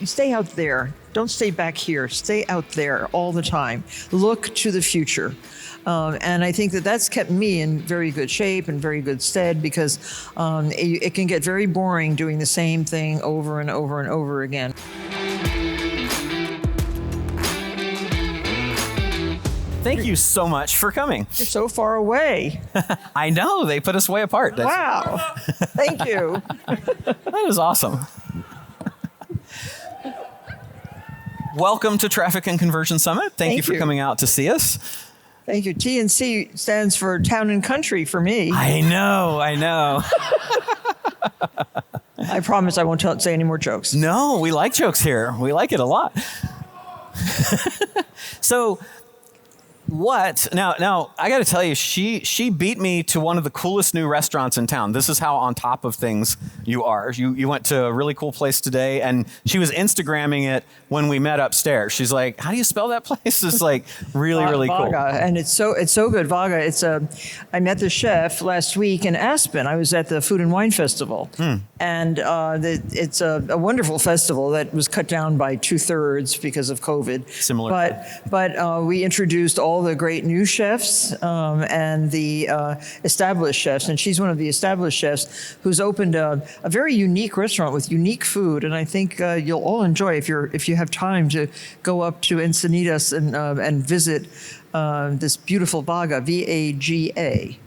stay out there. Don't stay back here. Stay out there all the time. Look to the future. And I think that that's kept me in very good shape and very good stead, because it can get very boring doing the same thing over and over and over again. Thank you so much for coming. You're so far away. I know, they put us way apart. Wow. Thank you. That is awesome. Welcome to Traffic and Conversion Summit. Thank you for coming out to see us. Thank you. T&C stands for Town and Country for me. I know. I promise I won't say any more jokes. No, we like jokes here. We like it a lot. So, now I got to tell you, she beat me to one of the coolest new restaurants in town. This is how on top of things you are. You went to a really cool place today, and she was Instagramming it when we met upstairs. She's like, "How do you spell that place?" It's like really cool. Vaga, and it's so good. Vaga. I met the chef last week in Aspen. I was at the Food and Wine Festival, and it's a wonderful festival that was cut down by 2/3 because of COVID. Similar, but we introduced all the great new chefs and the established chefs, and she's one of the established chefs who's opened a very unique restaurant with unique food, and I think you'll all enjoy if you have time to go up to Encinitas and visit this beautiful Vaga, V-A-G-A.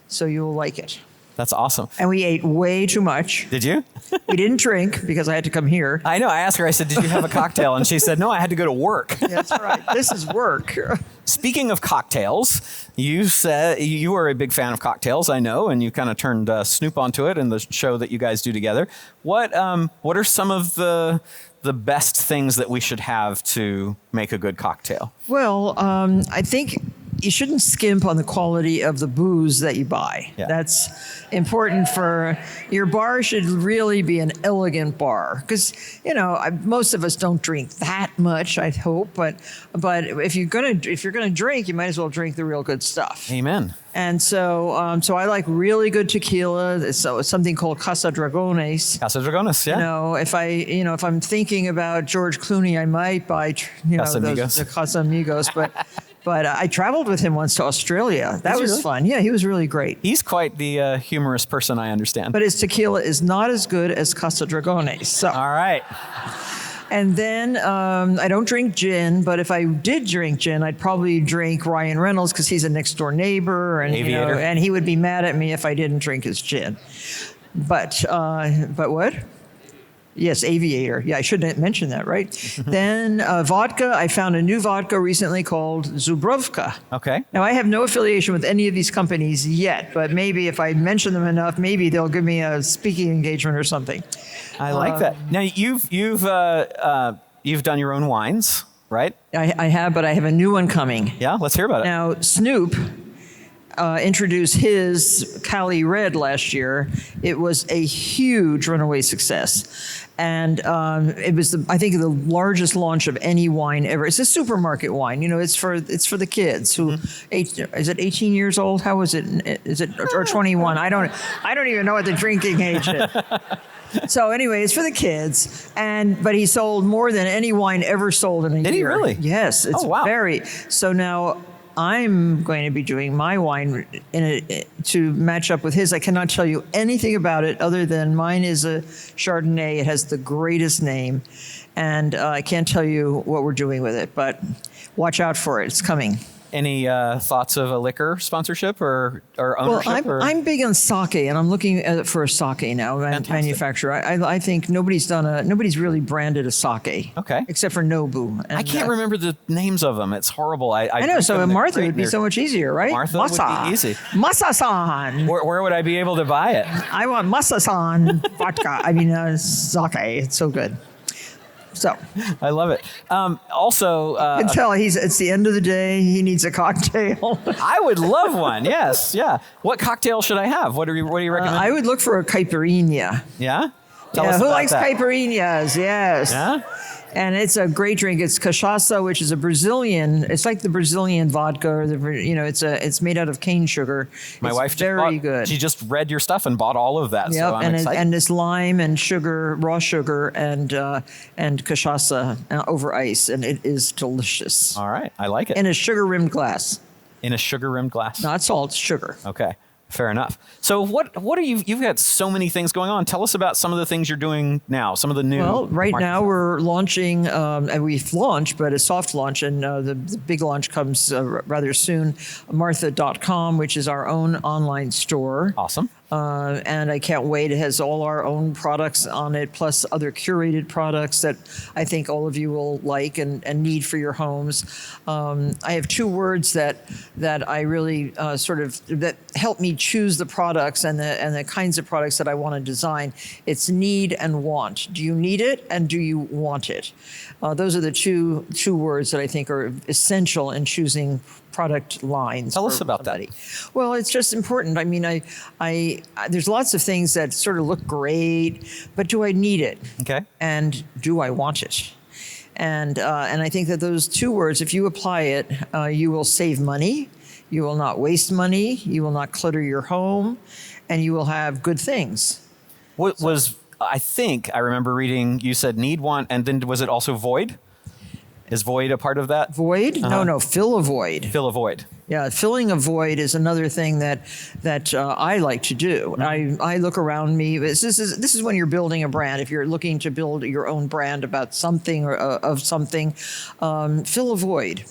So you'll like it. That's awesome. And we ate way too much. Did you? We didn't drink because I had to come here. I know. I asked her, I said, "Did you have a cocktail?" And she said, "No, I had to go to work." That's right. This is work. Speaking of cocktails, you said you are a big fan of cocktails, I know, and you kind of turned Snoop onto it in the show that you guys do together. What are some of the best things that we should have to make a good cocktail? Well, I think you shouldn't skimp on the quality of the booze that you buy. Yeah. That's important your bar should really be an elegant bar, because most of us don't drink that much, I hope, but if you're gonna drink, you might as well drink the real good stuff. Amen. And so I like really good tequila. So it's something called Casa Dragones. Casa Dragones, yeah. If I'm thinking about George Clooney, I might buy the Casa Amigos, but I traveled with him once to Australia. That was fun. Yeah, he was really great. He's quite the humorous person, I understand. But his tequila is not as good as Casa Dragones. So. All right. And then I don't drink gin, but if I did drink gin, I'd probably drink Ryan Reynolds because he's a next door neighbor, and and he would be mad at me if I didn't drink his gin. But what? Yes, Aviator. Yeah, I shouldn't mention that, right? Then vodka. I found a new vodka recently called Zubrovka. Okay. Now, I have no affiliation with any of these companies yet, but maybe if I mention them enough, maybe they'll give me a speaking engagement or something. I like that. Now, you've done your own wines, right? I have, but I have a new one coming. Yeah, let's hear about it. Now, Snoop introduced his Cali Red last year. It was a huge runaway success. And it was, I think, the largest launch of any wine ever. It's a supermarket wine. It's for the kids who, is it 18 years old? How is it? Is it or 21? I don't even know what the drinking age is. So anyway, it's for the kids, but he sold more than any wine ever sold in a year. Did he really? Yes. It's very. So now I'm going to be doing my wine to match up with his. I cannot tell you anything about it other than mine is a Chardonnay. It has the greatest name, and I can't tell you what we're doing with it, but watch out for it. It's coming. Any thoughts of a liquor sponsorship or ownership? Well, I'm big on sake, and I'm looking for a sake now manufacturer. I think nobody's really branded a sake. Okay. Except for Nobu. And, I can't remember the names of them. It's horrible. I know. So Martha would be so much easier, right? Martha would be easy. Masa-san. Where would I be able to buy it? I want Masa-san vodka. Sake. It's so good. So I love it. Also, you can tell it's the end of the day. He needs a cocktail. I would love one. Yes, yeah. What cocktail should I have? What do you recommend? I would look for a caipirinha. Yeah. Tell Yeah, us who about likes that. caipirinhas? Yes. Yeah? And it's a great drink. It's cachaça, which is a Brazilian. It's like the Brazilian vodka. Or it's made out of cane sugar. My it's wife just very bought, good. She just read your stuff and bought all of that. Yep, So I'm and excited. and this lime and sugar, raw sugar, and cachaça over ice, and it is delicious. All right. I like it. In a sugar rimmed glass, In a sugar-rimmed glass. not salt, sugar. Okay. Fair enough. So what are you've got so many things going on. Tell us about some of the things you're doing now, some of the new. Well, right markets. now we're launching, and we've launched, but a soft launch, and the big launch comes rather soon. Martha.com, which is our own online store. Awesome. And I can't wait. It has all our own products on it, plus other curated products that I think all of you will like and need for your homes. I have two words that I really that help me choose the products and the kinds of products that I want to design. It's need and want. Do you need it, and do you want it? Those are the two words that I think are essential in choosing product lines. Tell us for about somebody. that. Well, it's just important. I mean, I there's lots of things that sort of look great, but do I need it? Okay. And do I want it? And I think that those two words, if you apply it, you will save money, you will not waste money, you will not clutter your home, and you will have good things. What was, I think I remember reading, you said need, want, and then was it also void? Is void a part of that? Void? No, fill a void. Fill a void. Yeah, filling a void is another thing that I like to do. I look around me. This is when you're building a brand. If you're looking to build your own brand about something or of something, fill a void.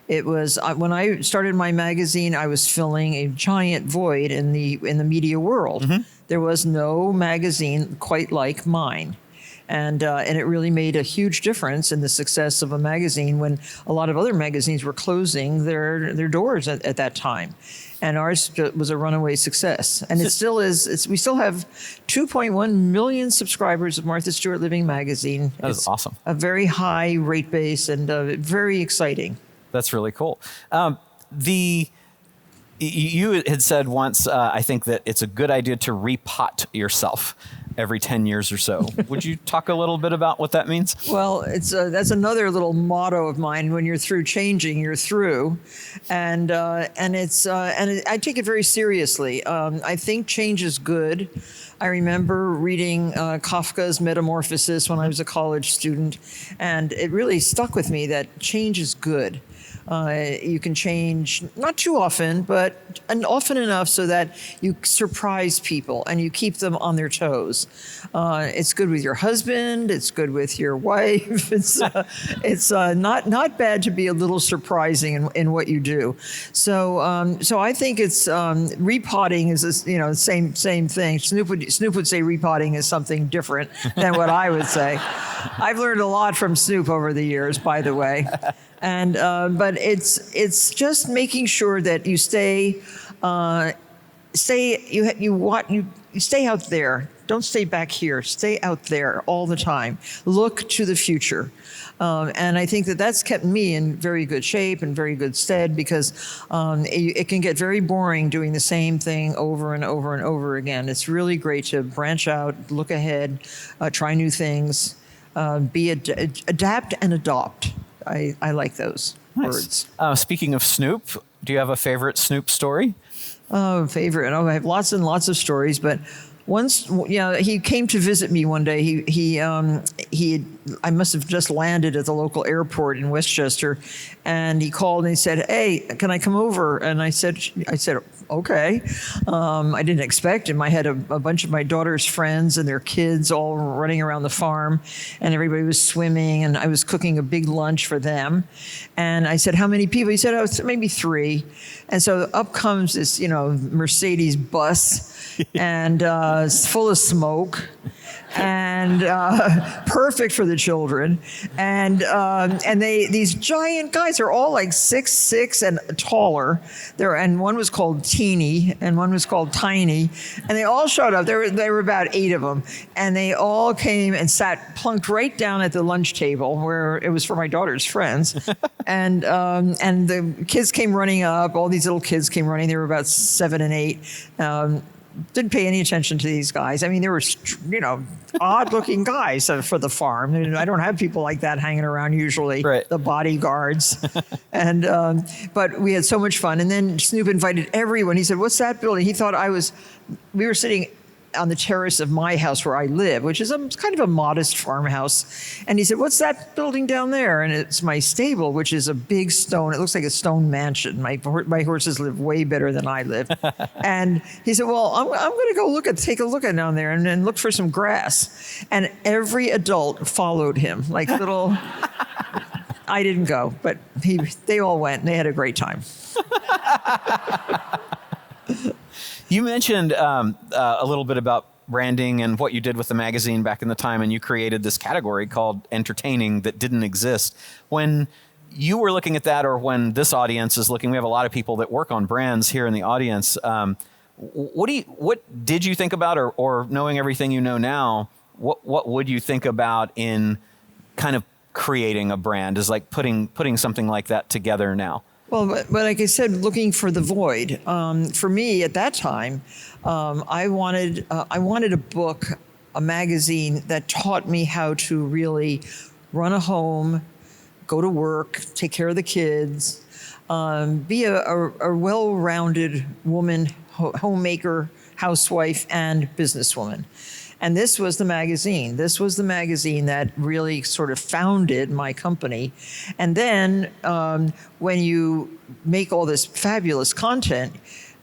It was when I started my magazine, I was filling a giant void in the media world. There was no magazine quite like mine. And it really made a huge difference in the success of a magazine when a lot of other magazines were closing their doors at that time. And ours was a runaway success. And it still is. We still have 2.1 million subscribers of Martha Stewart Living magazine. That is It's awesome. a very high rate base and very exciting. That's really cool. You had said once, I think that it's a good idea to repot yourself every 10 years or so. Would you talk a little bit about what that means? Well, that's another little motto of mine. When you're through changing, you're through, and I take it very seriously. I think change is good. I remember reading Kafka's Metamorphosis when I was a college student, and it really stuck with me that change is good. You can change, not too often, but often enough so that you surprise people and you keep them on their toes. It's good with your husband. It's good with your wife. It's not bad to be a little surprising in what you do. So I think it's repotting is the same thing. Snoop would say repotting is something different than what I would say. I've learned a lot from Snoop over the years, by the way. And but it's just making sure that you stay out there. Don't stay back here. Stay out there all the time. Look to the future. And I think that's kept me in very good shape and very good stead because it can get very boring doing the same thing over and over and over again. It's really great to branch out, look ahead, try new things, adapt and adopt. I like those words. Speaking of Snoop, do you have a favorite Snoop story? Favorite. I have lots and lots of stories, but once, he came to visit me one day. I must have just landed at the local airport in Westchester, and he called and he said, "Hey, can I come over?" And I said, "Okay." I didn't expect him. I had a bunch of my daughter's friends and their kids all running around the farm, and everybody was swimming, and I was cooking a big lunch for them. And I said, "How many people?" He said, "Oh, maybe 3." And so up comes this, Mercedes bus, and it's full of smoke, and perfect for the children. And these giant guys are all like 6'6" and taller. And one was called Teeny, and one was called Tiny, and they all showed up. There were about 8 of them, and they all came and plunked right down at the lunch table where it was for my daughter's friends, and the kids came running up. All these little kids came running. They were about 7 and 8. didn't pay any attention to these guys. I mean, they were, odd-looking guys for the farm. And I don't have people like that hanging around usually, Right. the bodyguards. And but we had so much fun. And then Snoop invited everyone. He said, "What's that building?" He thought we were sitting on the terrace of my house where I live, which is kind of a modest farmhouse. And he said, "What's that building down there?" And it's my stable, which is a big stone. It looks like a stone mansion. My horses live way better than I live. And he said, "Well, I'm going to take a look at down there and look for some grass." And every adult followed him, like little. I didn't go, but they all went, and they had a great time. You mentioned a little bit about branding and what you did with the magazine back in the time, and you created this category called entertaining that didn't exist. When you were looking at that, or when this audience is looking, we have a lot of people that work on brands here in the audience. What did you think about, or knowing everything you know now, what would you think about in kind of creating a brand, is like putting something like that together now? Well, but like I said, looking for the void. For me at that time, I wanted a book, a magazine that taught me how to really run a home, go to work, take care of the kids, be a well-rounded woman, homemaker, housewife, and businesswoman. And this was the magazine. This was the magazine that really sort of founded my company. And then when you make all this fabulous content,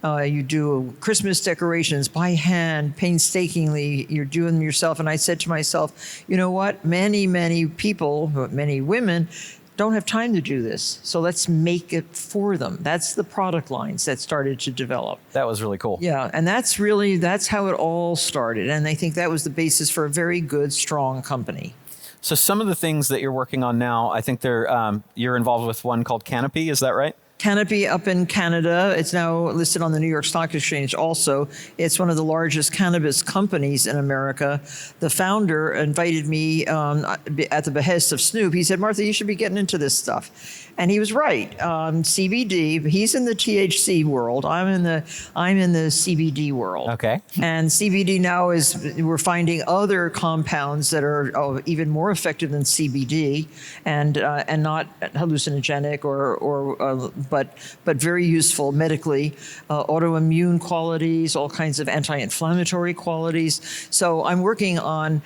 you do Christmas decorations by hand, painstakingly, you're doing them yourself. And I said to myself, you know what? Many people, many women, don't have time to do this. So let's make it for them. That's the product lines that started to develop. That was really cool. Yeah, and that's how it all started. And I think that was the basis for a very good, strong company. So some of the things that you're working on now, I think you're involved with one called Canopy, is that right? Canopy up in Canada. It's now listed on the New York Stock Exchange also. It's one of the largest cannabis companies in America. The founder invited me at the behest of Snoop. He said, "Martha, you should be getting into this stuff." And he was right. CBD, he's in the THC world. I'm in the CBD world. Okay. And CBD now we're finding other compounds that are even more effective than CBD and not hallucinogenic but very useful medically, autoimmune qualities, all kinds of anti-inflammatory qualities. So I'm working on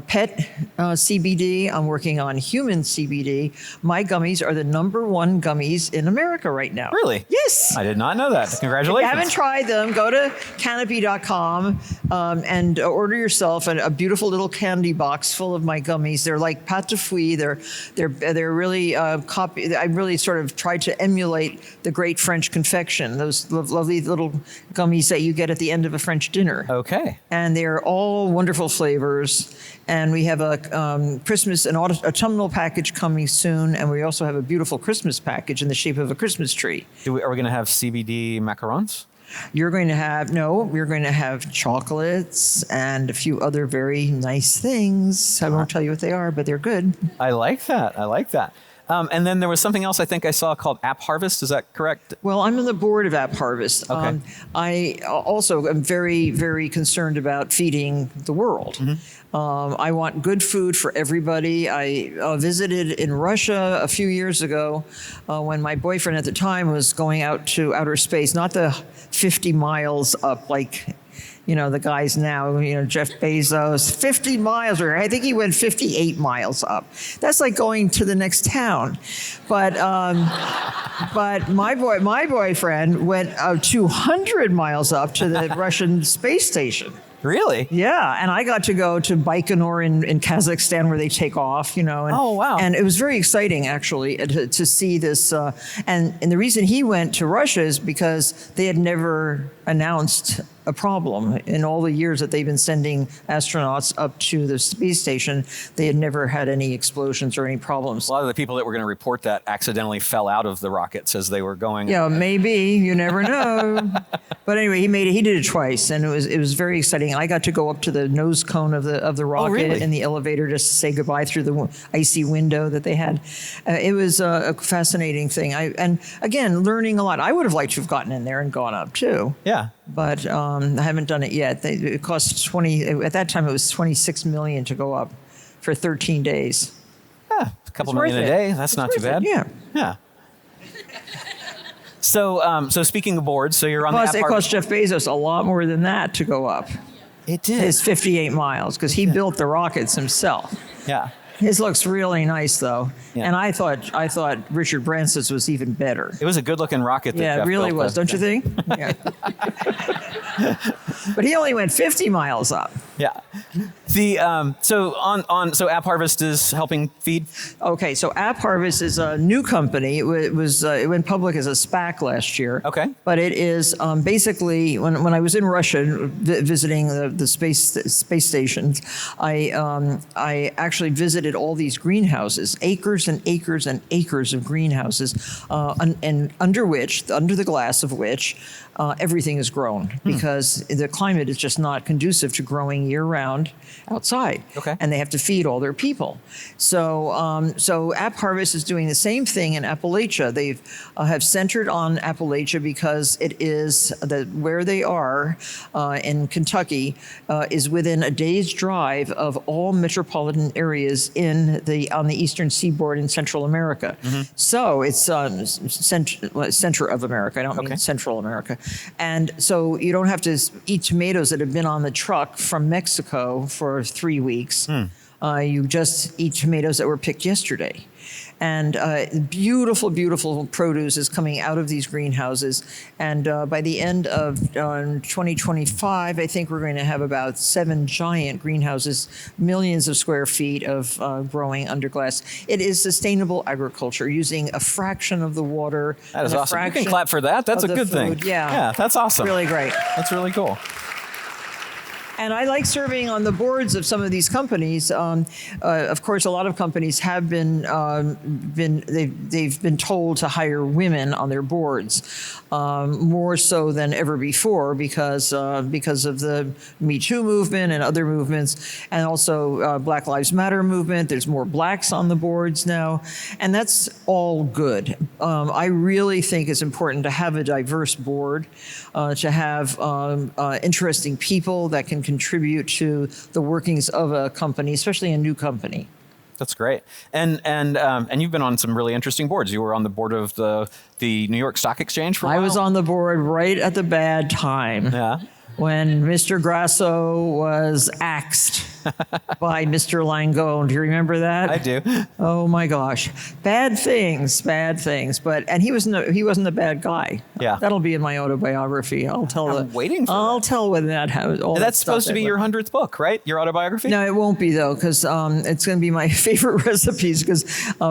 pet CBD. I'm working on human CBD. My gummies are the number one gummies in America right now. Really? Yes. I did not know that. Congratulations. If you haven't tried them, go to canopy.com and order yourself a beautiful little candy box full of my gummies. They're like pâte de fruits. They're really I really sort of tried to emulate the great French confection, those lovely little gummies that you get at the end of a French dinner. Okay. And they're all wonderful flavors. And we have a Christmas, an autumnal package coming soon. And we also have a beautiful Christmas package in the shape of a Christmas tree. Are we going to have CBD macarons? We're going to have chocolates and a few other very nice things. I won't tell you what they are, but they're good. I like that. And then there was something else I think I saw called App Harvest. Is that correct? Well, I'm on the board of App Harvest. Okay. I also am very, very concerned about feeding the world. Mm-hmm. I want good food for everybody. I visited in Russia a few years ago when my boyfriend at the time was going out to outer space, not the 50 miles up like the guys now, Jeff Bezos, 50 miles, or I think he went 58 miles up. That's like going to the next town. But my boyfriend went 200 miles up to the Russian space station. Really? Yeah, and I got to go to Baikonur in Kazakhstan where they take off, Oh, wow. And it was very exciting, actually, to see this. And the reason he went to Russia is because they had never announced a problem. In all the years that they've been sending astronauts up to the space station, they had never had any explosions or any problems. A lot of the people that were going to report that accidentally fell out of the rockets as they were going. Yeah, maybe. You never know. But anyway, he did it twice, and it was very exciting. I got to go up to the nose cone of the rocket really? in the elevator just to say goodbye through the icy window that they had. It was a fascinating thing. And again, learning a lot. I would have liked to have gotten in there and gone up too. Yeah. but I haven't done it yet. It costs at that time it was $26 million to go up for 13 days. Yeah, a couple It's worth million a it. day. That's It's not too worth bad. it, yeah. Yeah. So speaking of boards, so you're on the app It cost Jeff Bezos a lot more than that to go up. It did. His 58 miles, because he built the rockets himself. Yeah. His looks really nice, though. Yeah. And I thought Richard Branson's was even better. It was a good-looking rocket. That Yeah, Jeff it really built, was, don't you think? Yeah. But he only went 50 miles up. Yeah. The so App Harvest is helping feed. Okay, so App Harvest is a new company. It went public as a SPAC last year. Okay. But it is basically when I was in Russia visiting the space stations, I actually visited all these greenhouses, acres and acres and acres of greenhouses, and under the glass of which everything is grown because the climate is just not conducive to growing year-round outside. Okay. And they have to feed all their people. So App Harvest is doing the same thing in Appalachia. They have centered on Appalachia because it is where they are in Kentucky is within a day's drive of all metropolitan areas on the eastern seaboard in Central America. Mm-hmm. So it's center of America. I don't mean Central America. And so you don't have to eat tomatoes that have been on the truck from Mexico for 3 weeks. You just eat tomatoes that were picked yesterday. And beautiful, beautiful produce is coming out of these greenhouses. And by the end of 2025, I think we're going to have about 7 giant greenhouses, millions of square feet of growing under glass. It is sustainable agriculture using a fraction of the water. That is awesome. You can clap for that. That's a good thing. Yeah. Yeah, that's awesome. Really great. That's really cool. And I like serving on the boards of some of these companies. Of course, a lot of companies have they've been told to hire women on their boards, more so than ever before because of the Me Too movement and other movements, and also Black Lives Matter movement. There's more blacks on the boards now, and that's all good. I really think it's important to have a diverse board, to have interesting people that can contribute to the workings of a company, especially a new company. That's great. And you've been on some really interesting boards. You were on the board of the New York Stock Exchange for a while. I was on the board right at the bad time. Yeah. When Mr. Grasso was axed by Mr. Langone. Do you remember that? I do. Oh my gosh. Bad things. And he wasn't a bad guy. Yeah. That'll be in my autobiography. I'm waiting for I'll that. tell when that happens. That's supposed to be your 100th book, right? Your autobiography? No, it won't be though, because it's going to be my favorite recipes. Because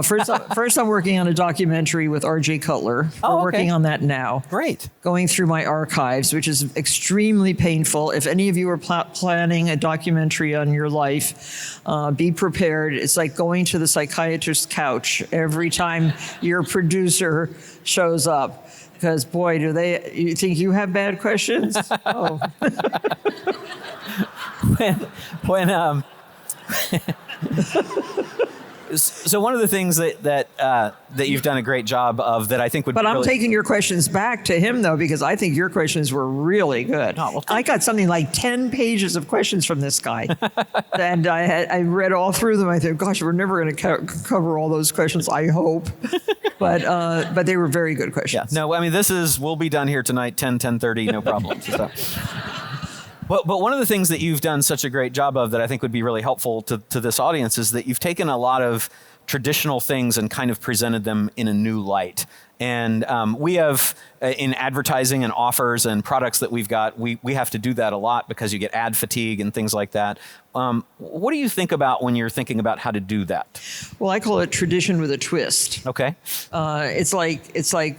first I'm working on a documentary with R.J. Cutler. We're working on that now. Great. Going through my archives, which is extremely painful. If any of you are planning a documentary on your life, be prepared. It's like going to the psychiatrist's couch every time your producer shows up. Because boy, you think you have bad questions? Oh. So one of the things that you've done a great job of that I think would. But I'm taking your questions back to him though, because I think your questions were really good. Oh, well, I got something like 10 pages of questions from this guy, and I read all through them. I thought, gosh, we're never going to cover all those questions. I hope, but they were very good questions. Yeah. No, I mean we'll be done here tonight, 10:30, no problem. So. But one of the things that you've done such a great job of that I think would be really helpful to this audience is that you've taken a lot of traditional things and kind of presented them in a new light. And we have, in advertising and offers and products that we've got, we have to do that a lot because you get ad fatigue and things like that. What do you think about when you're thinking about how to do that? Well, I call it tradition with a twist. Okay. It's like,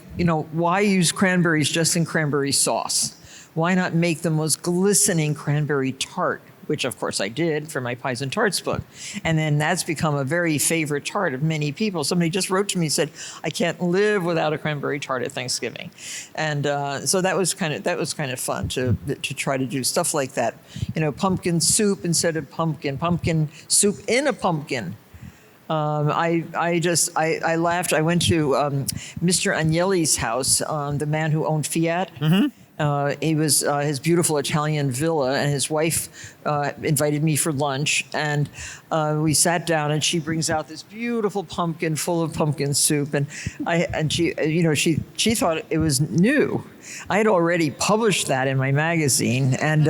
why use cranberries just in cranberry sauce? Why not make the most glistening cranberry tart, which of course I did for my Pies and Tarts book. And then that's become a very favorite tart of many people. Somebody just wrote to me and said, I can't live without a cranberry tart at Thanksgiving. And so that was kind of fun to try to do stuff like that. Pumpkin soup instead of pumpkin soup in a pumpkin. I laughed. I went to Mr. Agnelli's house, the man who owned Fiat. Mm-hmm. He was his beautiful Italian villa, and his wife invited me for lunch, and we sat down, and she brings out this beautiful pumpkin full of pumpkin soup, and she thought it was new. I had already published that in my magazine, and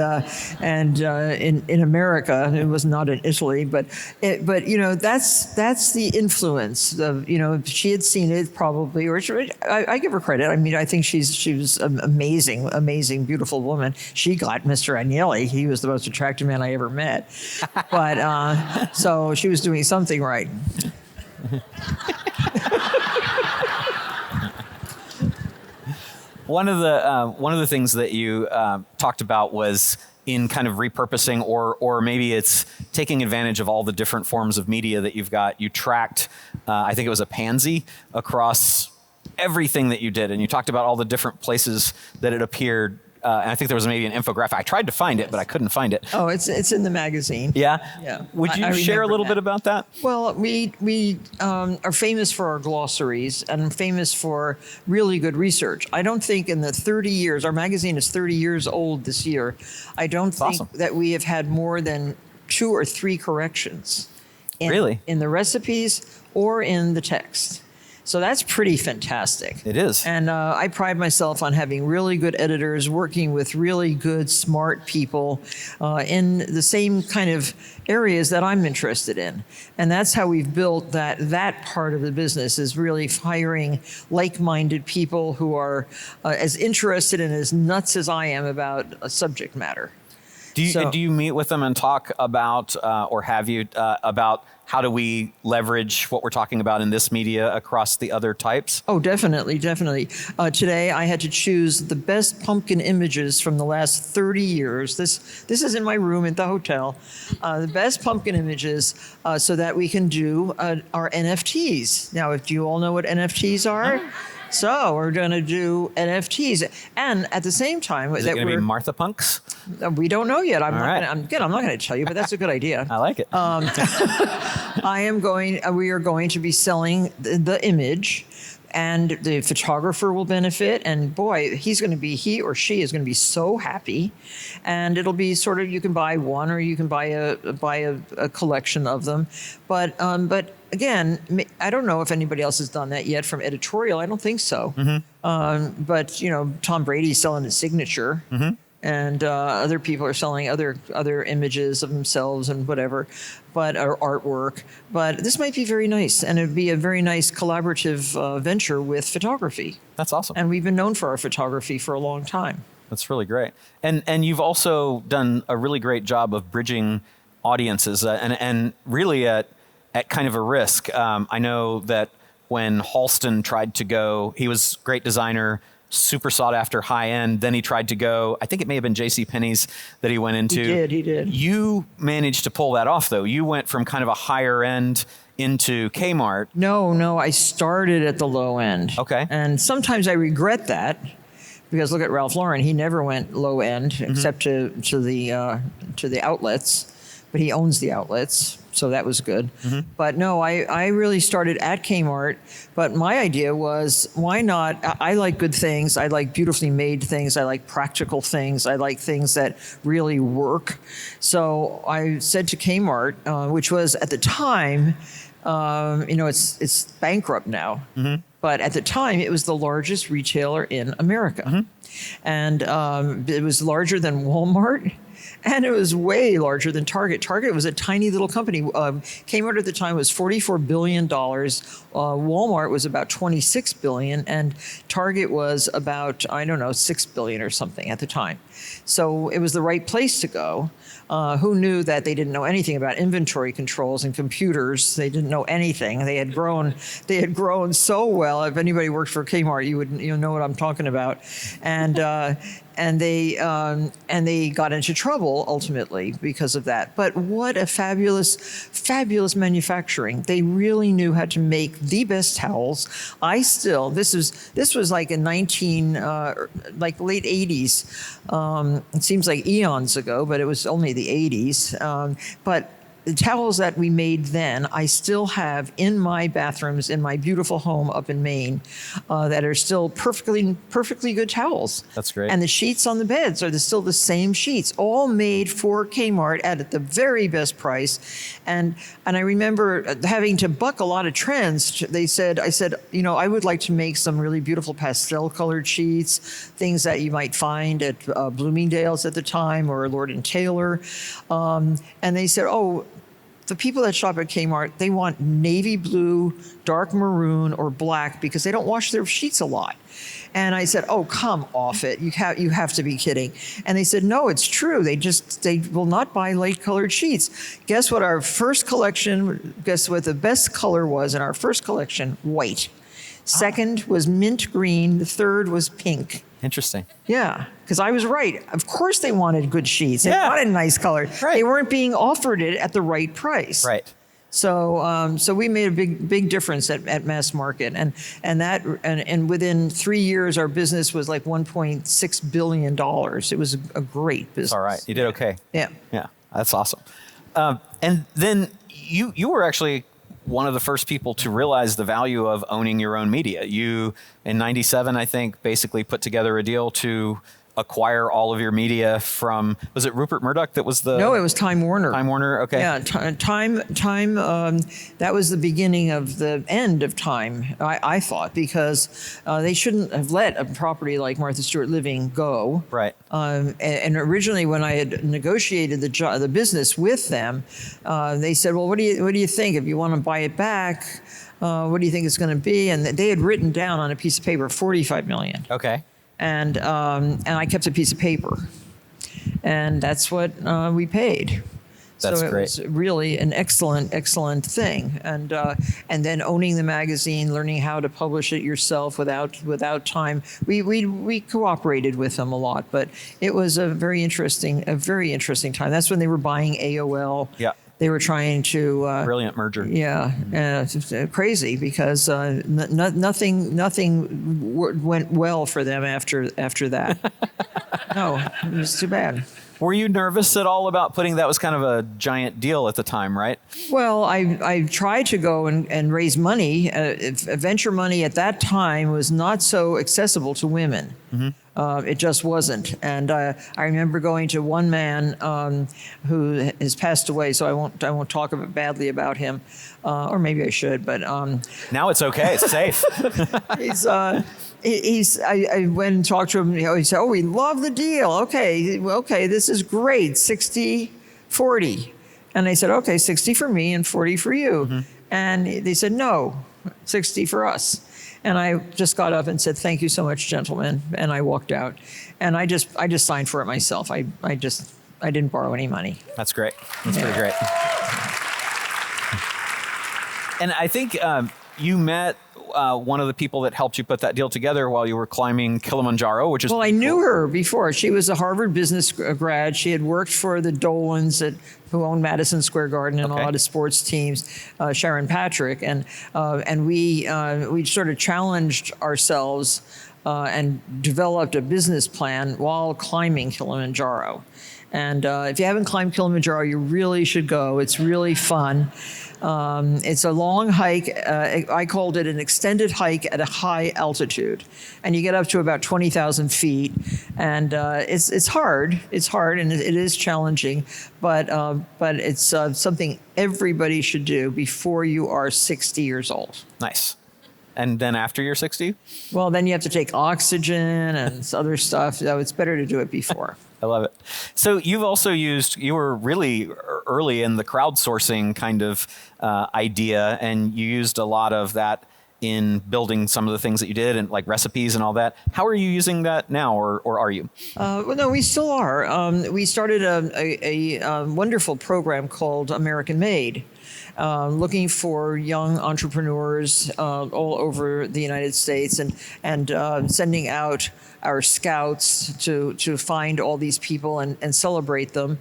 in America, it was not in Italy, but that's the influence of, she had seen it probably, or I give her credit. I mean, I think she was an amazing, beautiful woman. She got Mr. Agnelli. He was the most attractive man I ever met, but so she was doing something right. One of the things that you talked about was in kind of repurposing, or maybe it's taking advantage of all the different forms of media that you've got. You tracked, I think it was a pansy, across everything that you did, and you talked about all the different places that it appeared. And I think there was maybe an infographic. I tried to find it, but I couldn't find it. Oh, it's in the magazine. Yeah? Yeah. Would you share a little bit about that? Well, we are famous for our glossaries and famous for really good research. I don't think in the 30 years, our magazine is 30 years old this year, I don't think that we have had more than 2 or 3 corrections in the recipes or in the text. So that's pretty fantastic. It is. And I pride myself on having really good editors, working with really good, smart people in the same kind of areas that I'm interested in. And that's how we've built that part of the business, is really hiring like-minded people who are as interested and as nuts as I am about a subject matter. Do you meet with them and talk about, or have you, about how do we leverage what we're talking about in this media across the other types? Oh, definitely. Today I had to choose the best pumpkin images from the last 30 years. This is in my room at the hotel. The best pumpkin images so that we can do our NFTs. Now, do you all know what NFTs are? So we're going to do NFTs, and at the same time, is it going to be Martha Punks? We don't know yet. I'm right. not going to tell you, but that's a good idea. I like it. We are going to be selling the image, and the photographer will benefit. And boy, he or she is going to be so happy. And it'll be sort of, you can buy one, or you can buy a collection of them. But again, I don't know if anybody else has done that yet from editorial. I don't think so. Mm-hmm. But Tom Brady's selling his signature. Mm-hmm. And other people are selling other images of themselves and whatever, or artwork. But this might be very nice, and it would be a very nice collaborative venture with photography. That's awesome. And we've been known for our photography for a long time. That's really great. And you've also done a really great job of bridging audiences, and really at kind of a risk. I know that when Halston tried to go, he was a great designer, super sought after, high end. Then he tried to go, I think it may have been JCPenney's that he went into. He did. You managed to pull that off, though. You went from kind of a higher end into Kmart. No, I started at the low end. Okay. And sometimes I regret that, because look at Ralph Lauren. He never went low end, mm-hmm. except to the outlets, but he owns the outlets. So that was good. Mm-hmm. But no, I really started at Kmart. But my idea was, why not? I like good things. I like beautifully made things. I like practical things. I like things that really work. So I said to Kmart, which was at the time, it's bankrupt now. Mm-hmm. But at the time, it was the largest retailer in America. Mm-hmm. And it was larger than Walmart. And it was way larger than Target. Target was a tiny little company. Kmart at the time was $44 billion. Walmart was about $26 billion. And Target was about, $6 billion or something at the time. So it was the right place to go. Who knew that they didn't know anything about inventory controls and computers? They didn't know anything. They had grown so well. If anybody worked for Kmart, you know what I'm talking about. And they got into trouble ultimately because of that. But what a fabulous manufacturing! They really knew how to make the best towels. This was like in late 80s. It seems like eons ago, but it was only the 80s. But the towels that we made then, I still have in my bathrooms in my beautiful home up in Maine that are still perfectly good towels. That's great. And the sheets on the beds are still the same sheets, all made for Kmart at the very best price. And I remember having to buck a lot of trends. I said, I would like to make some really beautiful pastel colored sheets, things that you might find at Bloomingdale's at the time or Lord & Taylor. And they said, oh, the people that shop at Kmart, they want navy blue, dark maroon, or black because they don't wash their sheets a lot. And I said, oh, come off it. You have to be kidding. And they said, no, it's true. They will not buy light colored sheets. Guess what the best color was in our first collection? White. Second was mint green. The third was pink. Interesting. Yeah, because I was right. Of course they wanted good sheets. They wanted nice color. Right. They weren't being offered it at the right price. Right. So we made a big difference at mass market, and within 3 years our business was like $1.6 billion. It was a great business. All right, you did okay. Yeah. Yeah, that's awesome. And then you were actually one of the first people to realize the value of owning your own media. You, in '97, I think, basically put together a deal to acquire all of your media from, was it Rupert Murdoch that was the... No, it was Time Warner. Time Warner, okay. Yeah, Time, that was the beginning of the end of Time, I thought, because they shouldn't have let a property like Martha Stewart Living go. Right. And originally when I had negotiated the business with them, they said, well, what do you think? If you want to buy it back, what do you think it's going to be? And they had written down on a piece of paper, $45 million. Okay. And I kept a piece of paper, and that's what we paid. That's so it great. was really an excellent thing. And then owning the magazine, learning how to publish it yourself without time. We cooperated with them a lot, but it was a very interesting time. That's when they were buying AOL. Yeah. They were trying to Brilliant merger. Yeah, it's crazy because nothing went well for them after that. No, it was too bad. Were you nervous at all about putting, that was kind of a giant deal at the time, right? Well, I tried to go and raise money. Venture money at that time was not so accessible to women. Mm-hmm. It just wasn't. And I remember going to one man who has passed away, so I won't talk badly about him, or maybe I should. But now it's okay. It's safe. I went and talked to him. He said, "Oh, we love the deal. Okay, this is great. 60-40." And I said, "Okay, 60 for me and 40 for you." Mm-hmm. And they said, "No, 60 for us." And I just got up and said, "Thank you so much, gentlemen." And I walked out. And I just signed for it myself. I didn't borrow any money. That's great. That's pretty great. And I think you met one of the people that helped you put that deal together while you were climbing Kilimanjaro, which is... Well, I knew her before. She was a Harvard business grad. She had worked for the Dolans who owned Madison Square Garden and a lot of sports teams, Sharon Patrick. And we sort of challenged ourselves and developed a business plan while climbing Kilimanjaro. And if you haven't climbed Kilimanjaro, you really should go. It's really fun. It's a long hike. I called it an extended hike at a high altitude, and you get up to about 20,000 feet. And it's hard. It's hard, and it is challenging. But it's something everybody should do before you are 60 years old. Nice. And then after you're 60? Well, then you have to take oxygen and other stuff. So it's better to do it before. I love it. So you've also you were really early in the crowdsourcing kind of idea, and you used a lot of that in building some of the things that you did and like recipes and all that. How are you using that now, or are you? Well, no, we still are. We started a wonderful program called American Made. looking for young entrepreneurs all over the United States, and sending out our scouts to find all these people and celebrate them.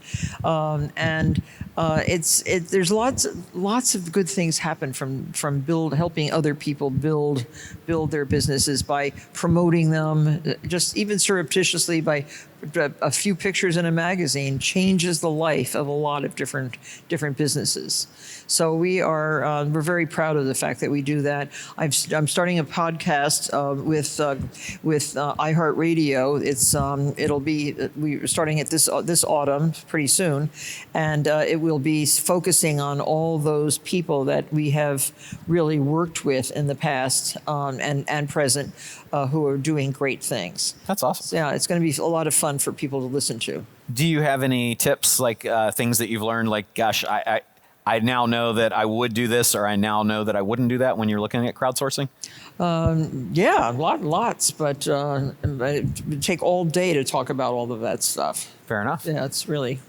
There's lots of good things happen from helping other people build their businesses by promoting them, just even surreptitiously by a few pictures in a magazine changes the life of a lot of different businesses. So we're very proud of the fact that we do that. I'm starting a podcast with iHeartRadio. We're starting it this autumn, pretty soon, and it will be focusing on all those people that we have really worked with in the past and present, who are doing great things. That's awesome. So, yeah, it's going to be a lot of fun for people to listen to. Do you have any tips, like things that you've learned, like, gosh, I now know that I would do this, or I now know that I wouldn't do that when you're looking at crowdsourcing? Yeah, lots, but it would take all day to talk about all of that stuff. Fair enough. Yeah, it's really...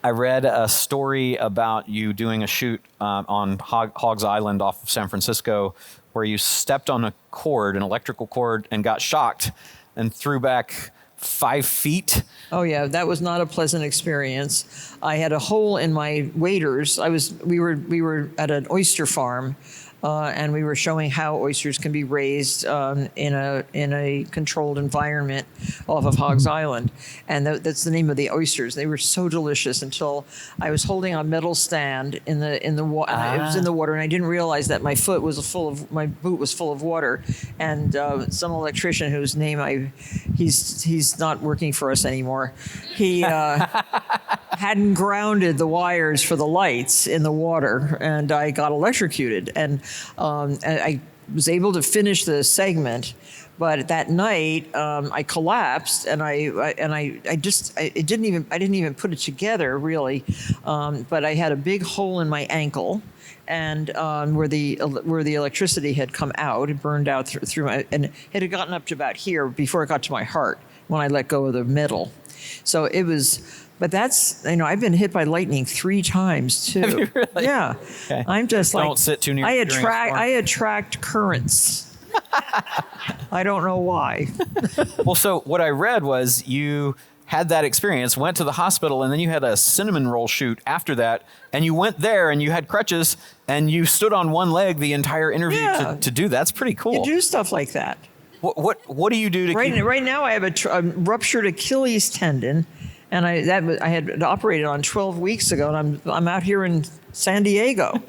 I read a story about you doing a shoot on Hogs Island off of San Francisco, where you stepped on an electrical cord, and got shocked and threw back 5 feet. Oh yeah, that was not a pleasant experience. I had a hole in my waders. We were at an oyster farm, and we were showing how oysters can be raised in a controlled environment off of Hogs Island, and that's the name of the oysters. They were so delicious until I was holding a metal stand in the water. It was in the water, and I didn't realize that my boot was full of water. And some electrician whose name he's not working for us anymore. He hadn't grounded the wires for the lights in the water, and I got electrocuted. And I was able to finish the segment, but that night I collapsed, and I didn't even put it together really. But I had a big hole in my ankle, and where the electricity had come out, it burned out through my, and it had gotten up to about here before it got to my heart when I let go of the metal. So it was. But that's, I've been hit by lightning 3 times too. Have you really? Yeah. Okay. I'm just Don't sit too near. I attract currents. I don't know why. Well, so what I read was you had that experience, went to the hospital, and then you had a cinnamon roll shoot after that, and you went there and you had crutches and you stood on one leg the entire interview to do that. That's pretty cool. You do stuff like that. What do you do to keep... Right now I have a ruptured Achilles tendon. And I had operated on 12 weeks ago, and I'm out here in San Diego.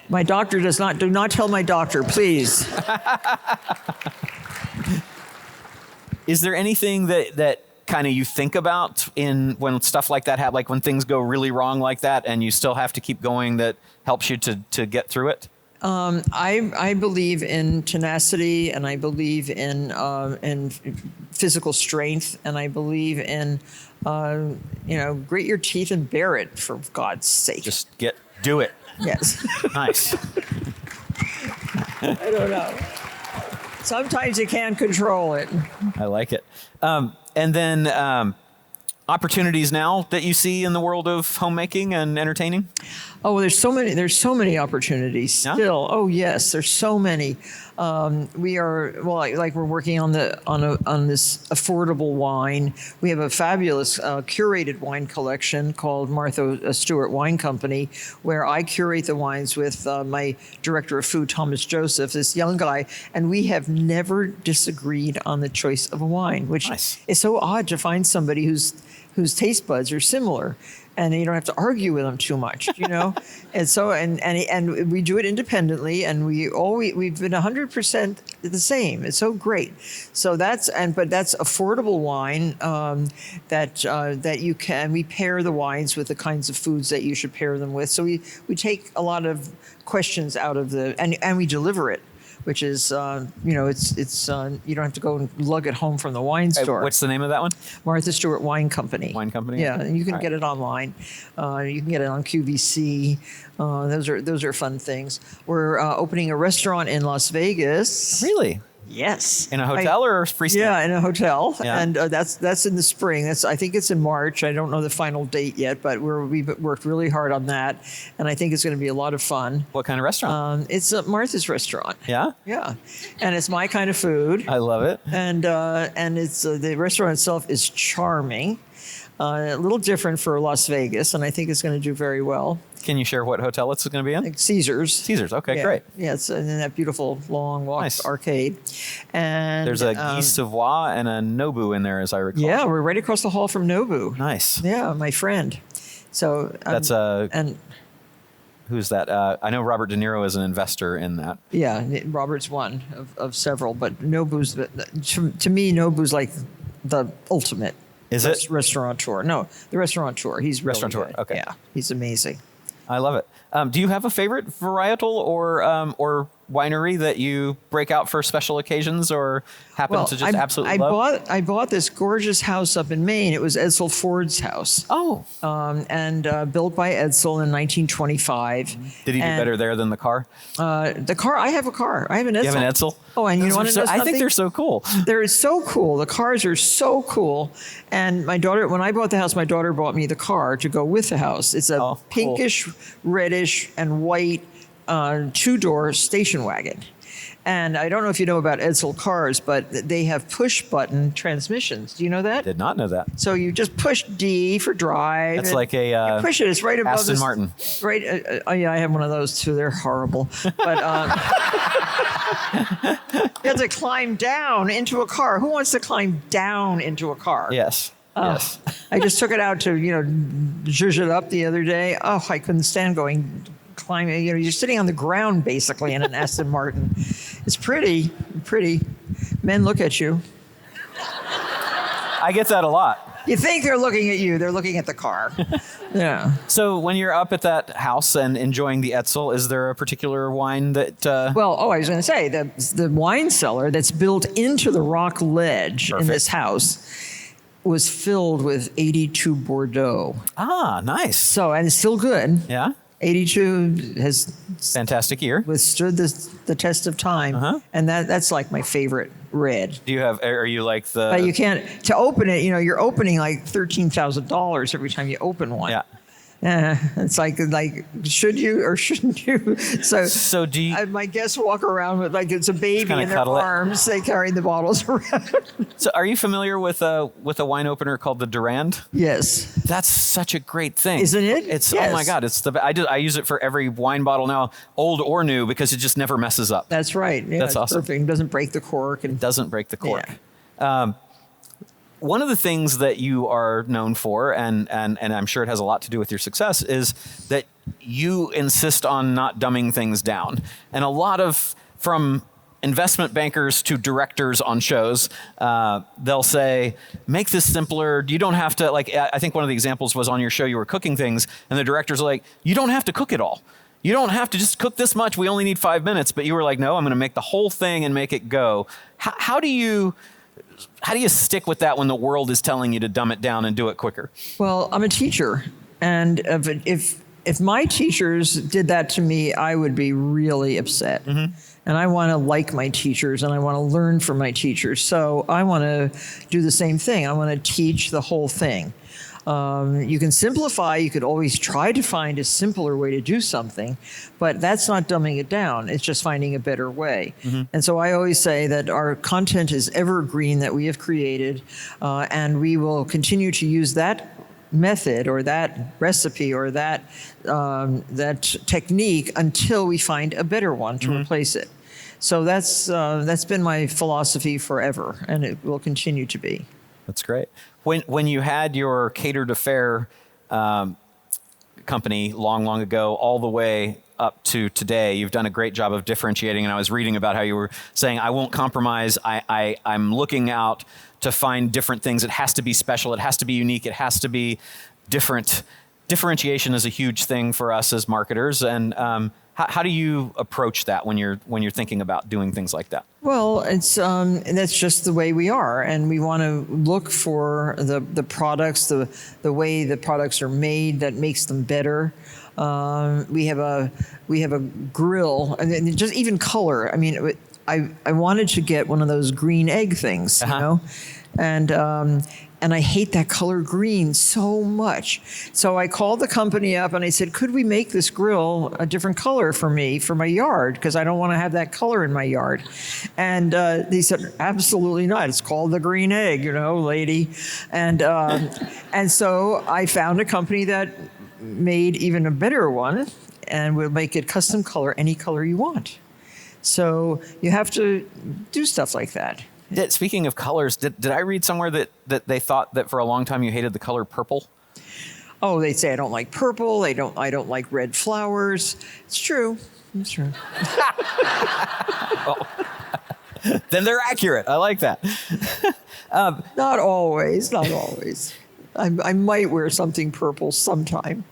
My doctor do not tell my doctor, please. Is there anything that kind of you think about when stuff like that happens, like when things go really wrong like that, and you still have to keep going, that helps you to get through it? I believe in tenacity, and I believe in physical strength, and I believe in grit your teeth and bear it, for God's sake. Just do it. Yes. Nice. I don't know. Sometimes you can't control it. I like it. And then opportunities now that you see in the world of homemaking and entertaining? Oh, there's so many opportunities still. Yeah? Oh yes, there's so many. We are we're working on this affordable wine. We have a fabulous curated wine collection called Martha Stewart Wine Company, where I curate the wines with my director of food, Thomas Joseph, this young guy, and we have never disagreed on the choice of a wine, which is so odd to find somebody whose taste buds are similar. And you don't have to argue with them too much, And so, and we do it independently, and we've been 100% the same. It's so great. So but that's affordable wine that you can. We pair the wines with the kinds of foods that you should pair them with. So we take a lot of questions out of and we deliver it, which is, it's you don't have to go and lug it home from the wine store. What's the name of that one? Martha Stewart Wine Company. Wine Company? Yeah, and you can get it online. You can get it on QVC. Those are fun things. We're opening a restaurant in Las Vegas. Really? Yes. In a hotel or freestanding? Yeah, in a hotel, Yeah. and that's in the spring. I think it's in March. I don't know the final date yet, but we've worked really hard on that, and I think it's going to be a lot of fun. What kind of restaurant? It's Martha's restaurant. Yeah? Yeah, and it's my kind of food, I love it. and it's the restaurant itself is charming, a little different for Las Vegas, and I think it's going to do very well. Can you share what hotel it's going to be in? Like Caesars. Caesars. Okay, Yeah. great. Yeah, it's in that beautiful long walk Nice. arcade, and There's a Guy Savoy and a Nobu in there, as I recall. yeah, we're right across the hall from Nobu. Nice. Yeah, my friend. So That's and who's that? I know Robert De Niro is an investor in that. yeah, Robert's one of several, but Nobu's to me Nobu's like the ultimate. Is it? Restaurateur? No, the restaurateur. He's really Restaurateur, good. okay. Yeah, he's amazing. I love it. Do you have a favorite varietal or winery that you break out for special occasions or happen to just absolutely love? I bought this gorgeous house up in Maine. It was Edsel Ford's house. Oh. And built by Edsel in 1925. Did he do better there than the car? The car, I have a car. I have an Edsel. You have an Edsel? Oh, and you want to know something? I think they're so cool. They're so cool. The cars are so cool. And my daughter, when I bought the house, my daughter bought me the car to go with the house. It's a pinkish, reddish, and white two-door station wagon. And I don't know if you know about Edsel cars, but they have push-button transmissions. Do you know that? Did not know that. So you just push D for drive. That's like a you push it. It's right above Aston Martin. Right. Oh yeah, I have one of those too. They're horrible. But you have to climb down into a car. Who wants to climb down into a car? Yes. Yes. I just took it out to zhuzh it up the other day. Oh, I couldn't stand climbing. You're sitting on the ground basically in an Aston Martin. It's pretty. Men look at you. I get that a lot. You think they're looking at you. They're looking at the car. Yeah. So when you're up at that house and enjoying the Edsel, is there a particular wine that... Well, I was going to say, the wine cellar that's built into the rock ledge in this house was filled with 82 Bordeaux. Ah, nice. So, and it's still good. Yeah? 82 has Fantastic year. withstood the test of time. And that's like my favorite red. Are you like the... But you can't, to open it, you're opening like $13,000 every time you open one. Yeah. It's like, should you or shouldn't you? So do you... My guests walk around with like it's a baby in their arms. They carry the bottles around. So are you familiar with a wine opener called the Durand? Yes. That's such a great thing. Isn't it? It's Yes. Oh my God. I use it for every wine bottle now, old or new, because it just never messes up. That's right. Yeah, That's it's awesome. perfect. It doesn't break the cork. And Doesn't break the cork. Yeah. One of the things that you are known for, and I'm sure it has a lot to do with your success, is that you insist on not dumbing things down. And a lot of, from investment bankers to directors on shows, they'll say, make this simpler. You don't have to, I think one of the examples was on your show, you were cooking things, and the directors are like, you don't have to cook it all. You don't have to just cook this much. We only need 5 minutes. But you were like, no, I'm going to make the whole thing and make it go. How do you stick with that when the world is telling you to dumb it down and do it quicker? Well, I'm a teacher, and if my teachers did that to me, I would be really upset. Mm-hmm. And I want to like my teachers, and I want to learn from my teachers. So I want to do the same thing. I want to teach the whole thing. You can simplify. You could always try to find a simpler way to do something, but that's not dumbing it down. It's just finding a better way. Mm-hmm. And so I always say that our content is evergreen that we have created, and we will continue to use that method or that recipe or that technique until we find a better one to replace it. So that's been my philosophy forever, and it will continue to be. That's great. When you had your catered affair company long ago, all the way up to today, you've done a great job of differentiating. And I was reading about how you were saying, I won't compromise. I'm looking out to find different things. It has to be special. It has to be unique. It has to be different. Differentiation is a huge thing for us as marketers. And how do you approach that when you're thinking about doing things like that? Well, it's that's just the way we are, and we want to look for the products, the way the products are made that makes them better. We have a grill, and just even color. I mean, I wanted to get one of those green egg things, you know, and I hate that color green so much. So I called the company up and I said, could we make this grill a different color for me for my yard? Because I don't want to have that color in my yard. And they said, absolutely not. It's called the green egg, you know, lady. And so I found a company that made even a better one and will make it custom color, any color you want. So you have to do stuff like that. Speaking of colors, did I read somewhere that they thought that for a long time you hated the color purple? Oh, they say I don't like purple. I don't like red flowers. It's true. It's true. Oh. Then they're accurate. I like that. Not always. Not always. I might wear something purple sometime.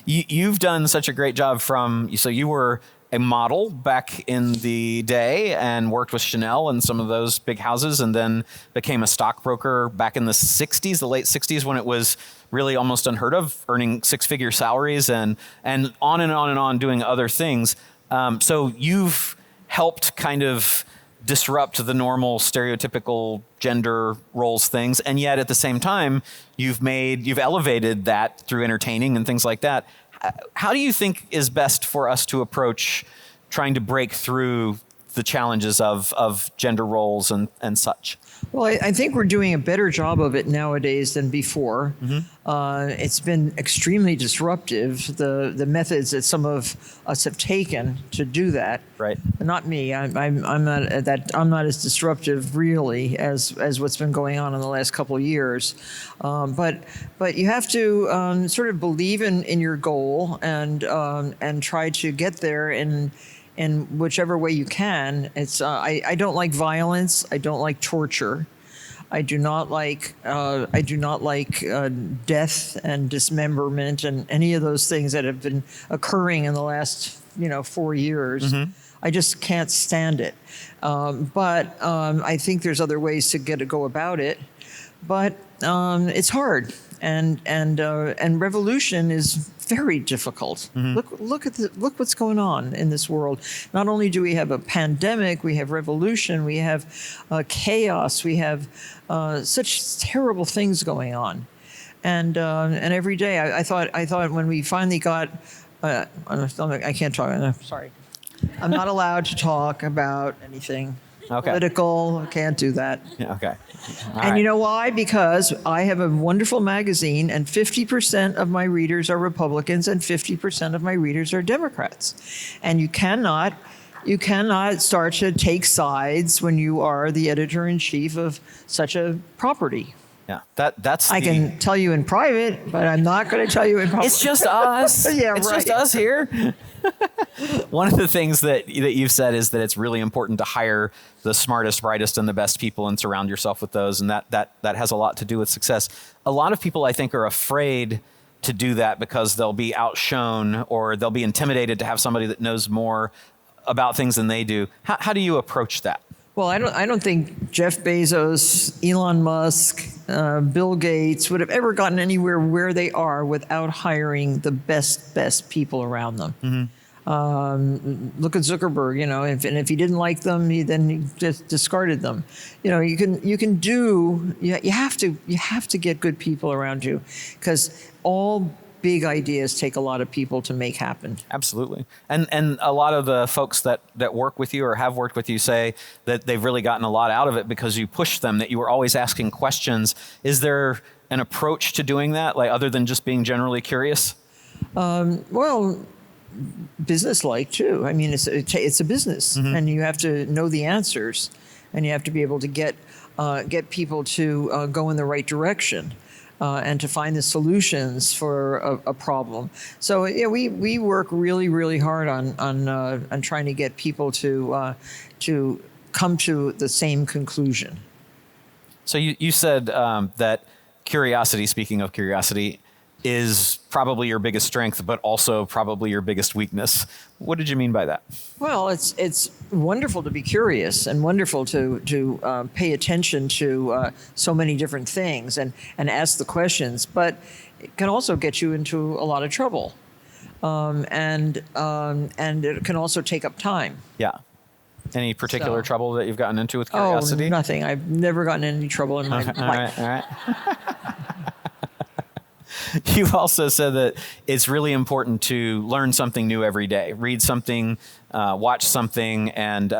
You've done such a great job so you were a model back in the day and worked with Chanel and some of those big houses, and then became a stockbroker back in the 60s, the late 60s, when it was really almost unheard of, earning six-figure salaries and on and on and on doing other things. So you've helped kind of disrupt the normal stereotypical gender roles things, and yet at the same time, you've elevated that through entertaining and things like that. How do you think is best for us to approach trying to break through the challenges of gender roles and such? Well, I think we're doing a better job of it nowadays than before. It's been extremely disruptive, the methods that some of us have taken to do that. Right. Not me. I'm not as disruptive really as what's been going on in the last couple of years. But you have to sort of believe in your goal and try to get there in whichever way you can. It's I don't like violence. I don't like torture. I do not like death and dismemberment and any of those things that have been occurring in the last 4 years. I just can't stand it. But I think there's other ways to go about it. But it's hard, and revolution is very difficult. Look what's going on in this world. Not only do we have a pandemic, we have revolution, we have chaos, we have such terrible things going on, and every day I thought when we finally got I can't talk. Sorry, I'm not allowed to talk about anything. Okay. Political, can't do that. Yeah, okay. And you know why? Because I have a wonderful magazine, and 50% of my readers are Republicans and 50% of my readers are Democrats. And you cannot start to take sides when you are the editor-in-chief of such a property. Yeah, that's. I can tell you in private, but I'm not going to tell you in public. It's just us. Yeah, it's right. just us here. One of the things that you've said is that it's really important to hire the smartest, brightest, and the best people and surround yourself with those, and that has a lot to do with success. A lot of people, I think, are afraid to do that because they'll be outshone or they'll be intimidated to have somebody that knows more about things than they do. How do you approach that? Well, I don't think Jeff Bezos, Elon Musk, Bill Gates would have ever gotten anywhere where they are without hiring the best people around them. Look at Zuckerberg, and if he didn't like them, then he just discarded them. You have to get good people around you, because all big ideas take a lot of people to make happen. Absolutely. And a lot of the folks that work with you or have worked with you say that they've really gotten a lot out of it because you pushed them, that you were always asking questions. Is there an approach to doing that, like other than just being generally curious? Well, business-like too. I mean, it's a business, and you have to know the answers, and you have to be able to get people to go in the right direction. And to find the solutions for a problem. So yeah, we work really, really hard on trying to get people to come to the same conclusion. So you said that curiosity, speaking of curiosity, is probably your biggest strength, but also probably your biggest weakness. What did you mean by that? Well, it's wonderful to be curious and wonderful to pay attention to so many different things and ask the questions, but it can also get you into a lot of trouble, and it can also take up time. Yeah. Any particular So- trouble that you've gotten into with Oh, curiosity? nothing. I've never gotten in any trouble in my life. All right. You've also said that it's really important to learn something new every day. Read something, watch something, and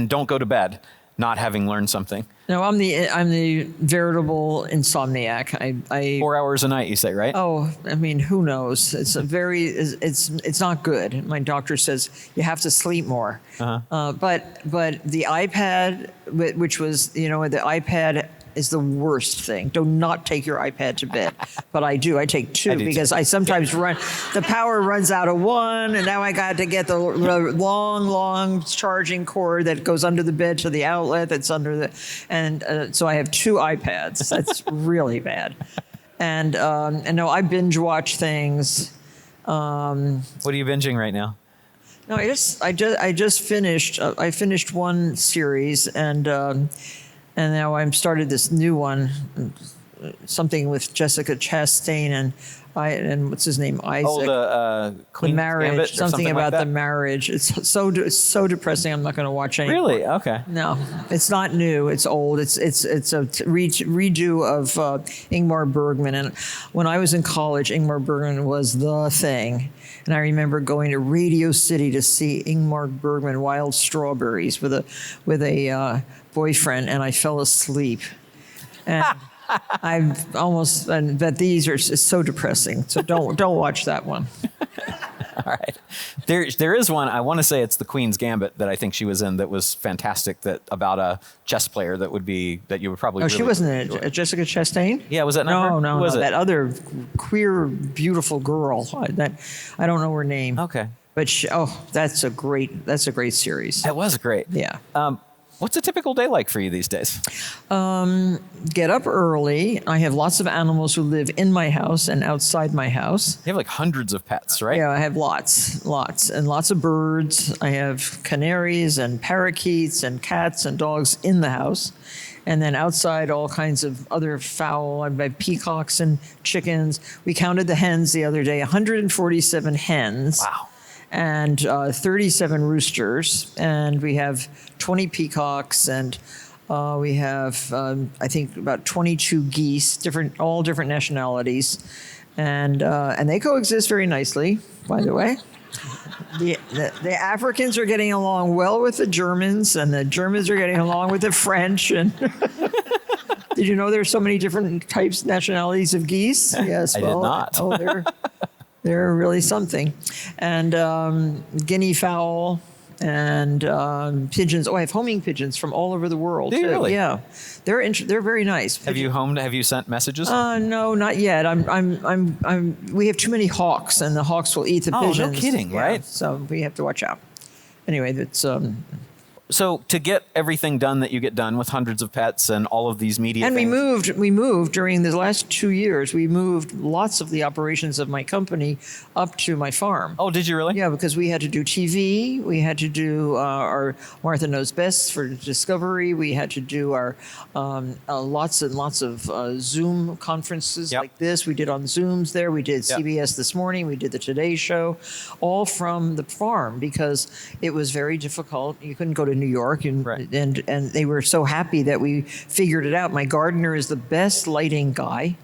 don't go to bed not having learned something. No, I'm the veritable insomniac. I 4 hours a night, you say, right? Oh, I mean, who knows? It's not good. My doctor says you have to sleep more. But the iPad, which was, the iPad is the worst thing. Do not take your iPad to bed. But I do. I take two because I sometimes the power runs out of one, and now I got to get the long charging cord that goes under the bed to the outlet that's under the, and so I have two iPads. That's really bad. And no, I binge watch things. What are you binging right now? No, I just finished. I finished one series, and now I'm started this new one, something with Jessica Chastain and what's his name, Isaac. Oh, the Queen's marriage, Gambit or something like about that? the marriage. It's so depressing. I'm not going to watch any. Really? Okay. No, it's not new. It's old. It's a redo of Ingmar Bergman. And when I was in college, Ingmar Bergman was the thing. And I remember going to Radio City to see Ingmar Bergman, Wild Strawberries, with a boyfriend, and I fell asleep. And but these are so depressing. So don't watch that one. All right. There is one, I want to say it's the Queen's Gambit that I think she was in that was fantastic, that about a chess player that you would probably Oh, really she wasn't in enjoy. it. Jessica Chastain? Yeah, was that not her? No, Who was it? that other queer, beautiful girl. I don't know her name. Okay. But that's a great series. That was great. Yeah. What's a typical day like for you these days? Get up early. I have lots of animals who live in my house and outside my house. You have like hundreds of pets, right? Yeah, I have lots, and lots of birds. I have canaries and parakeets and cats and dogs in the house. And then outside, all kinds of other fowl. I have peacocks and chickens. We counted the hens the other day, 147 hens. Wow. And 37 roosters, and we have 20 peacocks, and we have I think about 22 geese, all different nationalities, and they coexist very nicely. By the way, the Africans are getting along well with the Germans, and the Germans are getting along with the French. And did you know there's so many different types, nationalities of geese? Yes, I did not. They're really something. And guinea fowl and pigeons. Oh, I have homing pigeons from all over the world. Do you too. really? Yeah, they're very nice. Have you sent messages? No, not yet. We have too many hawks, and the hawks will eat the pigeons. Oh, no kidding, Yeah, right? So we have to watch out. Anyway, that's So to get everything done that you get done with hundreds of pets and all of these media And things, we moved during the last 2 years. We moved lots of the operations of my company up to my farm. Oh, did you really? Yeah, because we had to do TV. We had to do our Martha Knows Best for Discovery. We had to do our lots and lots of Zoom conferences like this. We did on Zooms there. We did CBS This Morning. We did the Today Show, all from the farm because it was very difficult. You couldn't go to New York, and they were so happy that we figured it out. My gardener is the best lighting guy.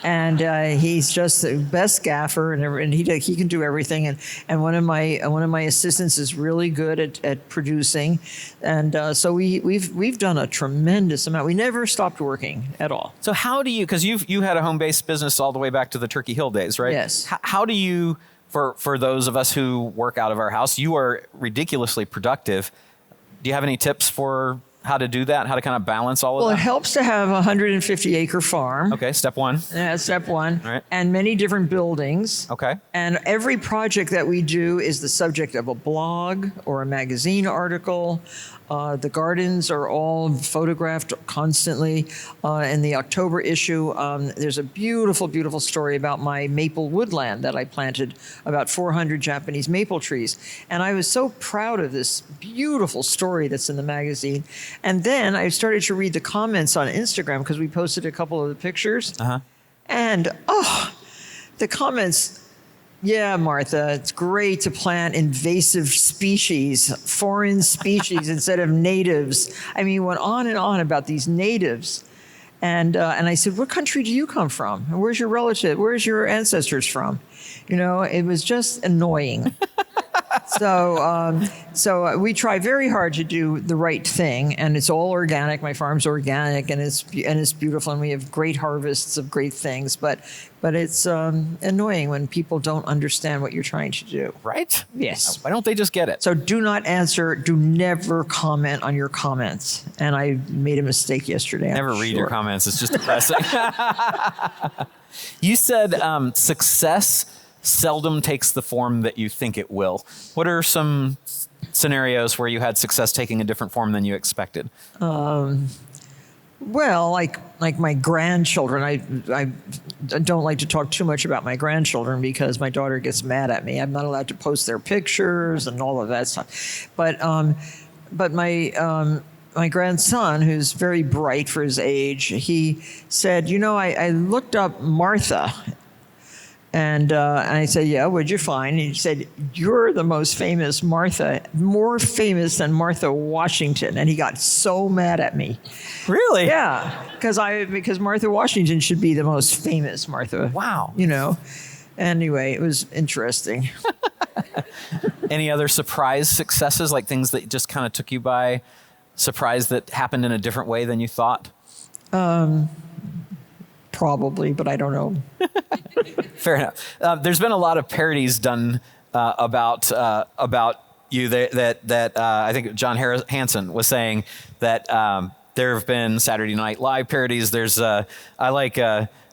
And he's just the best gaffer, and he can do everything. And one of my assistants is really good at producing, and so we've done a tremendous amount. We never stopped working at all. So how do you? Because you had a home-based business all the way back to the Turkey Hill days, right? Yes. How do you? For those of us who work out of our house, you are ridiculously productive. Do you have any tips for how to do that? How to kind of balance all of that? Well, it helps to have a 150-acre farm. Okay, step one. Yeah, step one. All right. And many different buildings. Okay. And every project that we do is the subject of a blog or a magazine article. The gardens are all photographed constantly. In the October issue, there's a beautiful, beautiful story about my maple woodland that I planted, about 400 Japanese maple trees. And I was so proud of this beautiful story that's in the magazine. And then I started to read the comments on Instagram because we posted a couple of the pictures. Uh-huh. And, the comments Yeah, Martha, it's great to plant invasive species, foreign species instead of natives. I mean, went on and on about these natives. And I said, what country do you come from? Where's your relative? Where's your ancestors from? You know, it was just annoying. So we try very hard to do the right thing, and it's all organic. My farm's organic, and it's beautiful, and we have great harvests of great things. But it's annoying when people don't understand what you're trying to do. Right? Yes. Why don't they just get it? So do not answer. Do never comment on your comments. And I made a mistake yesterday. Never read your comments. It's just depressing. You said success seldom takes the form that you think it will. What are some scenarios where you had success taking a different form than you expected? Well, like my grandchildren, I don't like to talk too much about my grandchildren because my daughter gets mad at me. I'm not allowed to post their pictures and all of that stuff. But my grandson, who's very bright for his age, he said, you know, I looked up Martha. And I said, yeah, what'd you find? And he said, you're the most famous Martha, more famous than Martha Washington. And he got so mad at me. Really? Yeah, because Martha Washington should be the most famous Martha. Wow. You know. Anyway, it was interesting. Any other surprise successes, like things that just kind of took you by surprise that happened in a different way than you thought? Probably, but I don't know. Fair enough. There's been a lot of parodies done about you that I think John Hansen was saying that there have been Saturday Night Live parodies. There's I like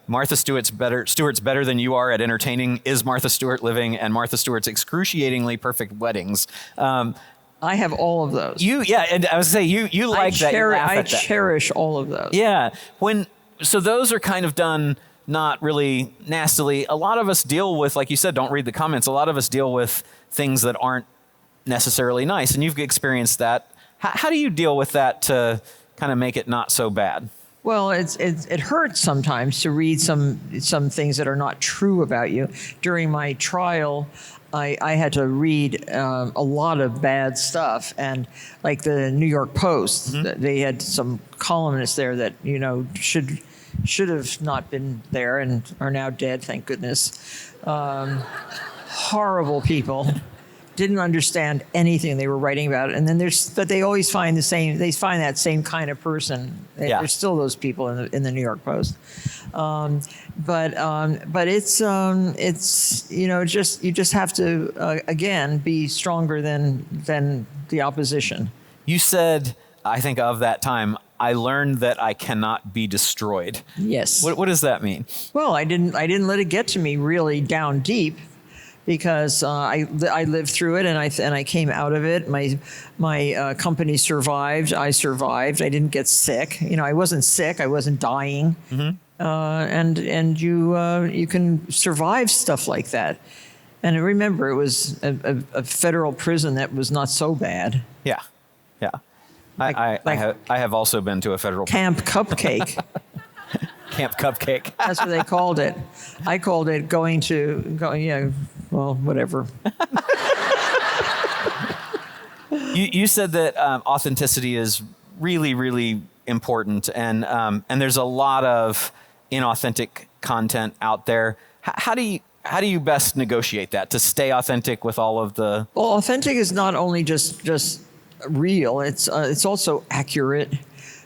Martha Stewart's better than you are at entertaining. Is Martha Stewart living? And Martha Stewart's excruciatingly perfect weddings. I have all of those. And I was saying you like that. I cherish all of those. Yeah, so those are kind of done not really nastily. A lot of us deal with, like you said, don't read the comments. A lot of us deal with things that aren't necessarily nice, and you've experienced that. How do you deal with that to kind of make it not so bad? Well, it hurts sometimes to read some things that are not true about you. During my trial, I had to read a lot of bad stuff, and like the New York Post, they had some columnists there that should have not been there and are now dead, thank goodness. Horrible people. Didn't understand anything they were writing about. And then but they always find they find that same kind of person. Yeah. There's still those people in the New York Post. But it's you just have to again be stronger than the opposition. You said, I think of that time, I learned that I cannot be destroyed. Yes. What does that mean? Well, I didn't let it get to me really down deep, because I lived through it and I came out of it. My company survived. I survived. I didn't get sick. I wasn't sick. I wasn't dying. And you can survive stuff like that. And remember, it was a federal prison that was not so bad. Yeah. I have also been to a federal Camp Cupcake. Camp Cupcake. That's what they called it. I called it whatever. You said that authenticity is really, really important, and there's a lot of inauthentic content out there. How do you best negotiate that to stay authentic with all of the? Well, authentic is not only just real. It's also accurate.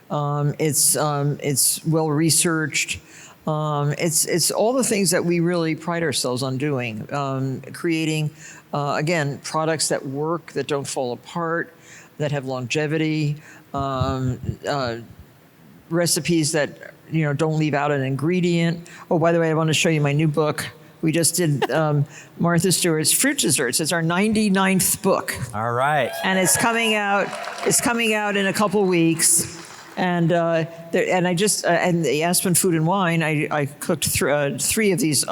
It's well researched. It's all the things that we really pride ourselves on doing. Creating, again, products that work, that don't fall apart, that have longevity, recipes that don't leave out an ingredient. Oh, by the way, I want to show you my new book. We just did Martha Stewart's Fruit Desserts. It's our 99th book. All right. And it's coming out. It's coming out in a couple weeks. And the Aspen Food and Wine, I cooked three of these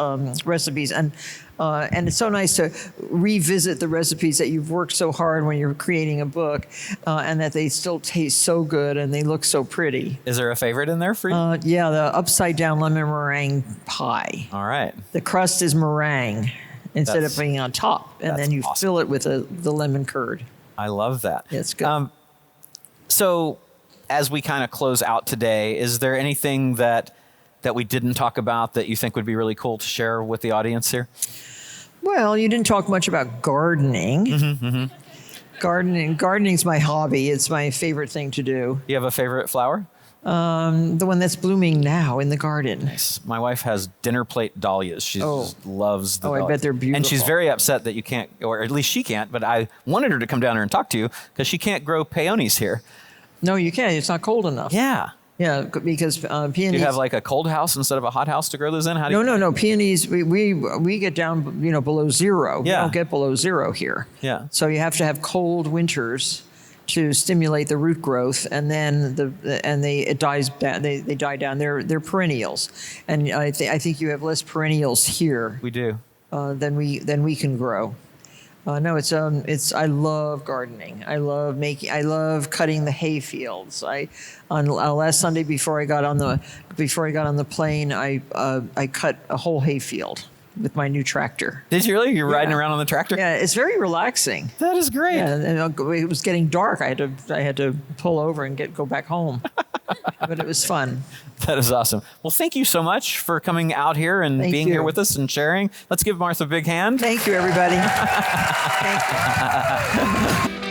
recipes, and it's so nice to revisit the recipes that you've worked so hard when you're creating a book, and that they still taste so good and they look so pretty. Is there a favorite in there for you? Yeah, the upside down lemon meringue pie. All right. The crust is meringue, instead of being on top, and then you awesome. fill it with the lemon curd. I love that. It's good. So as we kind of close out today, is there anything that we didn't talk about that you think would be really cool to share with the audience here? Well, you didn't talk much about gardening. Gardening's my hobby. It's my favorite thing to do. You have a favorite flower? The one that's blooming now in the garden. My wife has dinner plate dahlias. She just loves the I dahlias. bet they're beautiful. And she's very upset that you can't, or at least she can't, but I wanted her to come down here and talk to you because she can't grow peonies here. No, you can't. It's not cold enough. Yeah. Yeah, because peonies. Do you have like a cold house instead of a hot house to grow those in? How do you? No. Peonies, we get down, below zero. Yeah. We don't get below zero here. Yeah. So you have to have cold winters to stimulate the root growth, and then it dies down. They die down. They're perennials, and I think you have less perennials here We do. than we can grow. No, it's I love gardening. I love cutting the hay fields. On last Sunday before I got on the plane, I cut a whole hay field with my new tractor. Did you really? You're riding around on the tractor? Yeah, it's very relaxing. That is great. Yeah, and it was getting dark. I had to pull over and go back home. But it was fun. That is awesome. Well, thank you so much for coming out here and being here with us and sharing. Let's give Martha a big hand. Thank you, everybody. Thank you.